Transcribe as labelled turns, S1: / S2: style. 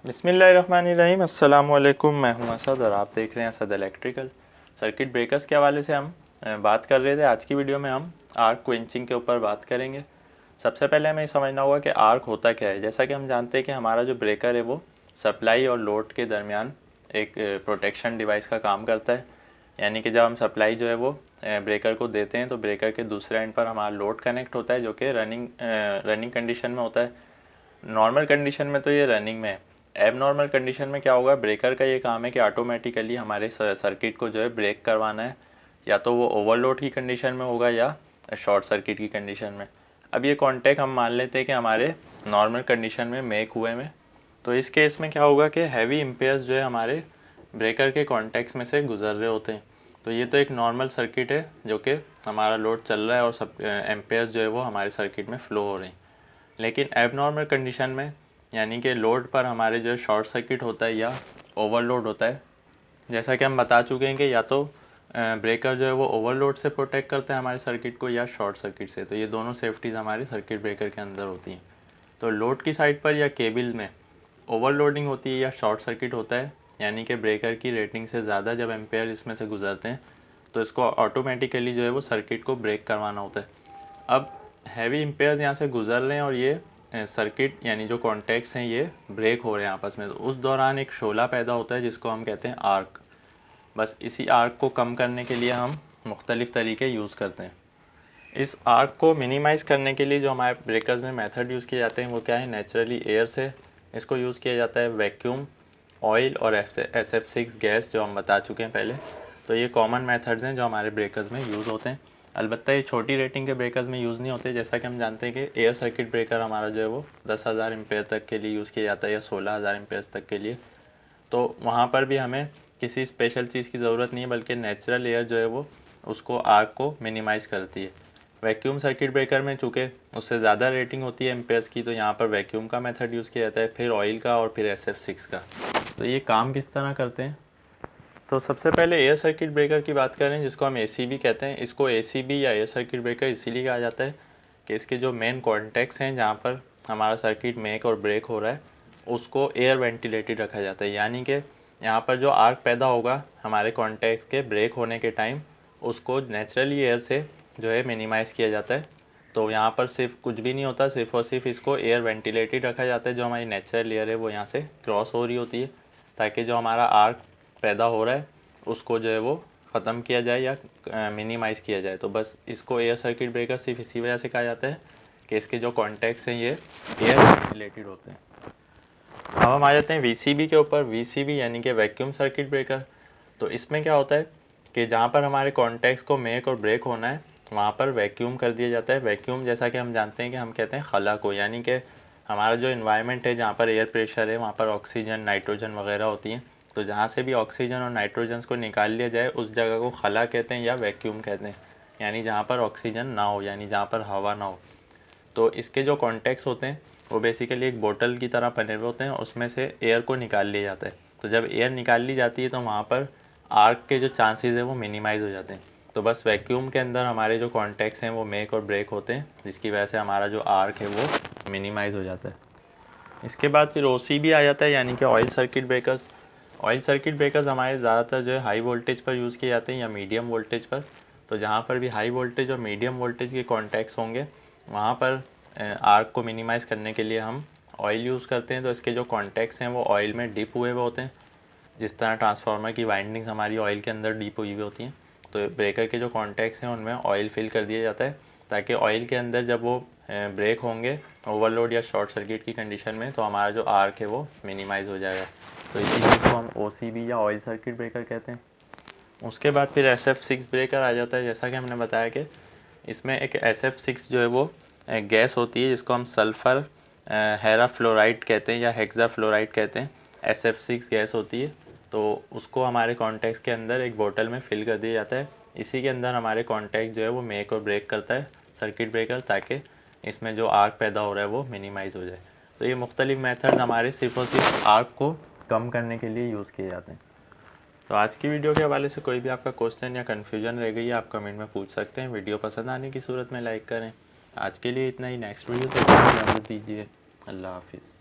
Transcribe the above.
S1: बिस्मिल्लाहिर्रहमानिर्रहीम। अस्सलाम वालेकुम। मैं हूं असद और आप देख रहे हैं असद इलेक्ट्रिकल। सर्किट ब्रेकर्स के हवाले से हम बात कर रहे थे। आज की वीडियो में हम आर्क क्विंचिंग के ऊपर बात करेंगे। सबसे पहले हमें समझना होगा कि आर्क होता क्या है। जैसा कि हम जानते हैं कि हमारा जो ब्रेकर है वो सप्लाई और लोड के दरमियान एक प्रोटेक्शन डिवाइस का काम करता है। यानी कि जब हम सप्लाई जो है वो ब्रेकर को देते हैं तो ब्रेकर के दूसरे एंड पर हमारा लोड कनेक्ट होता है जो कि रनिंग कंडीशन में होता है। नॉर्मल कंडीशन में तो ये रनिंग में है। एब नॉर्मल कंडीशन में क्या होगा, ब्रेकर का ये काम है कि ऑटोमेटिकली हमारे सर्किट को जो है ब्रेक करवाना है। या तो वो ओवरलोड की कंडीशन में होगा या शॉर्ट सर्किट की कंडीशन में। अब ये कॉन्टैक्ट हम मान लेते हैं कि हमारे नॉर्मल कंडीशन में मेक हुए में, तो इस केस में क्या होगा कि हैवी इम्पेयर्स जो है हमारे ब्रेकर के कॉन्टैक्ट्स में से गुजर रहे होते हैं। तो ये तो एक नॉर्मल सर्किट है जो कि हमारा लोड चल रहा है और सब एम्पेयर्स जो है वो हमारे सर्किट में फ़्लो हो रहे हैं। लेकिन एबनॉर्मल कंडीशन में यानी कि लोड पर हमारे जो शॉर्ट सर्किट होता है या ओवरलोड होता है। जैसा कि हम बता चुके हैं कि या तो ब्रेकर जो है वो ओवरलोड से प्रोटेक्ट करते हैं हमारे सर्किट को या शॉर्ट सर्किट से। तो ये दोनों सेफ्टीज़ हमारे सर्किट ब्रेकर के अंदर होती हैं। तो लोड की साइड पर या केबल में ओवरलोडिंग होती है या शॉर्ट सर्किट होता है, यानी कि ब्रेकर की रेटिंग से ज़्यादा जब एम्पेयर इसमें से गुजरते हैं तो इसको ऑटोमेटिकली जो है वो सर्किट को ब्रेक करवाना होता है। अब हैवी इम्पेयर्स यहाँ से गुजर रहे हैं और ये सर्किट यानी जो कॉन्टैक्ट्स हैं ये ब्रेक हो रहे हैं आपस में। तो उस दौरान एक शोला पैदा होता है जिसको हम कहते हैं आर्क। बस इसी आर्क को कम करने के लिए हम मुख्तलिफ़ तरीके यूज़ करते हैं। इस आर्क को मिनिमाइज़ करने के लिए जो हमारे ब्रेकर्स में मेथड यूज़ किए जाते हैं वो क्या है, नेचुरली एयर से इसको यूज़ किया जाता है, वैक्यूम, ऑयल और SF6 गैस जो हम बता चुके हैं पहले। तो ये कॉमन मेथड्स हैं जो हमारे ब्रेकर्स में यूज़ होते हैं। अलबत्ता ये छोटी रेटिंग के ब्रेकर्स में यूज़ नहीं होते। जैसा कि हम जानते हैं कि एयर सर्किट ब्रेकर हमारा जो है वो 10,000 एम्पेयर तक के लिए यूज़ किया जाता है या 16,000 एम्पेयर तक के लिए। तो वहाँ पर भी हमें किसी स्पेशल चीज़ की ज़रूरत नहीं है, बल्कि नेचुरल एयर जो है वो उसको आर्क को मिनिमाइज़ करती है। वैक्यूम सर्किट ब्रेकर में चूँकि उससे ज़्यादा रेटिंग होती है एम्पेयर्स की, तो यहाँ पर वैक्यूम का मेथड यूज़ किया जाता है, फिर ऑयल का और फिर SF6 का। तो ये काम किस तरह करते हैं, तो सबसे पहले एयर सर्किट ब्रेकर की बात करें जिसको हम ACB कहते हैं। इसको ACB या एयर सर्किट ब्रेकर इसीलिए कहा जाता है कि इसके जो मेन कॉन्टैक्ट्स हैं जहाँ पर हमारा सर्किट मेक और ब्रेक हो रहा है उसको एयर वेंटिलेटेड रखा जाता है। यानी कि यहाँ पर जो आर्क पैदा होगा हमारे कॉन्टैक्ट्स के ब्रेक होने के टाइम उसको नेचुरली एयर से जो है मिनिमाइज़ किया जाता है। तो यहाँ पर सिर्फ कुछ भी नहीं होता, सिर्फ और सिर्फ इसको एयर वेंटिलेटेड रखा जाता है। जो हमारी नेचुरल एयर है वो यहाँ से क्रॉस हो रही होती है ताकि जो हमारा आर्क पैदा हो रहा है उसको जो है वो ख़त्म किया जाए या मिनिमाइज़ किया जाए। तो बस इसको एयर सर्किट ब्रेकर सिर्फ इसी वजह से कहा जाता है कि इसके जो कॉन्टैक्ट्स हैं ये एयर वेंटिलेटेड होते हैं। अब हम आ जाते हैं VCB के ऊपर। VCB यानी कि वैक्यूम सर्किट ब्रेकर। तो इसमें क्या होता है कि जहाँ पर हमारे कॉन्टैक्ट्स को मेक और ब्रेक होना है वहाँ पर वैक्यूम कर दिया जाता है। वैक्यूम जैसा कि हम जानते हैं कि हम कहते हैं खला को, यानी कि हमारा जो इन्वायरमेंट है जहाँ पर एयर प्रेशर है वहाँ पर ऑक्सीजन नाइट्रोजन वगैरह होती हैं। तो जहाँ से भी ऑक्सीजन और नाइट्रोजन को निकाल लिया जाए उस जगह को खला कहते हैं या वैक्यूम कहते हैं। यानी जहाँ पर ऑक्सीजन ना हो, यानी जहाँ पर हवा ना हो। तो इसके जो कॉन्टैक्ट्स होते हैं वो बेसिकली एक बोतल की तरह बने हुए होते हैं, उसमें से एयर को निकाल लिया जाता है। तो जब एयर निकाल ली जाती है तो वहाँ पर आर्क के जो चांसेस है वो मिनिमाइज़ हो जाते हैं। तो बस वैक्यूम के अंदर हमारे जो कॉन्टैक्ट्स हैं वो मेक और ब्रेक होते हैं जिसकी वजह से हमारा जो आर्क है वो मिनिमाइज़ हो जाता है। इसके बाद फिर OCB आ जाता है यानी कि oil circuit breakers. Oil circuit breakers हमारे ज़्यादातर जो है हाई वोल्टेज पर यूज़ किए जाते हैं या मीडियम वोल्टेज पर। तो जहाँ पर भी हाई वोल्टेज और मीडियम वोल्टेज के कॉन्टैक्ट्स होंगे वहाँ पर आर्क को मिनिमाइज़ करने के लिए हम ऑयल यूज़ करते हैं। तो इसके जो कॉन्टैक्ट्स हैं वो ऑयल में डिप हुए हुए होते हैं, जिस तरह ट्रांसफार्मर की वाइंडिंग्स हमारी ऑयल के अंदर डीप हुई हुई होती हैं। तो ब्रेकर के जो कॉन्टैक्ट्स हैं उनमें ऑयल फिल कर दिया जाता है ताकि ऑयल के अंदर जब वो ब्रेक होंगे ओवरलोड या शॉर्ट सर्किट की कंडीशन में तो हमारा जो आर्क है वो मिनिमाइज़ हो जाएगा। तो इसी चीज़ को हम OCB या ऑयल सर्किट ब्रेकर कहते हैं। उसके बाद फिर SF6 ब्रेकर आ जाता है। जैसा कि हमने बताया कि इसमें एक SF6 जो है वो गैस होती है जिसको हम सल्फ़र हेरा फ्लोराइड कहते हैं या हेक्सा फ्लोराइड कहते हैं। SF6 गैस होती है। तो उसको हमारे कॉन्टैक्ट्स के अंदर एक बोतल में फिल कर दिया जाता है। इसी के अंदर हमारे कॉन्टैक्ट जो है वो मेक और ब्रेक करता है सर्किट ब्रेकर ताकि इसमें जो आर्क पैदा हो रहा है वो मिनिमाइज़ हो जाए। तो ये मुख्तलिफ़ मेथड हमारे सिर्फ और सिर्फ आर्क को कम करने के लिए यूज़ किए जाते हैं। तो आज की वीडियो के हवाले से कोई भी आपका क्वेश्चन या कन्फ्यूजन रह गई है आप कमेंट में पूछ सकते हैं। वीडियो पसंद आने की सूरत में लाइक करें। आज के लिए इतना ही। नेक्स्ट वीडियो से इजाज़त दीजिए। अल्लाह हाफिज़।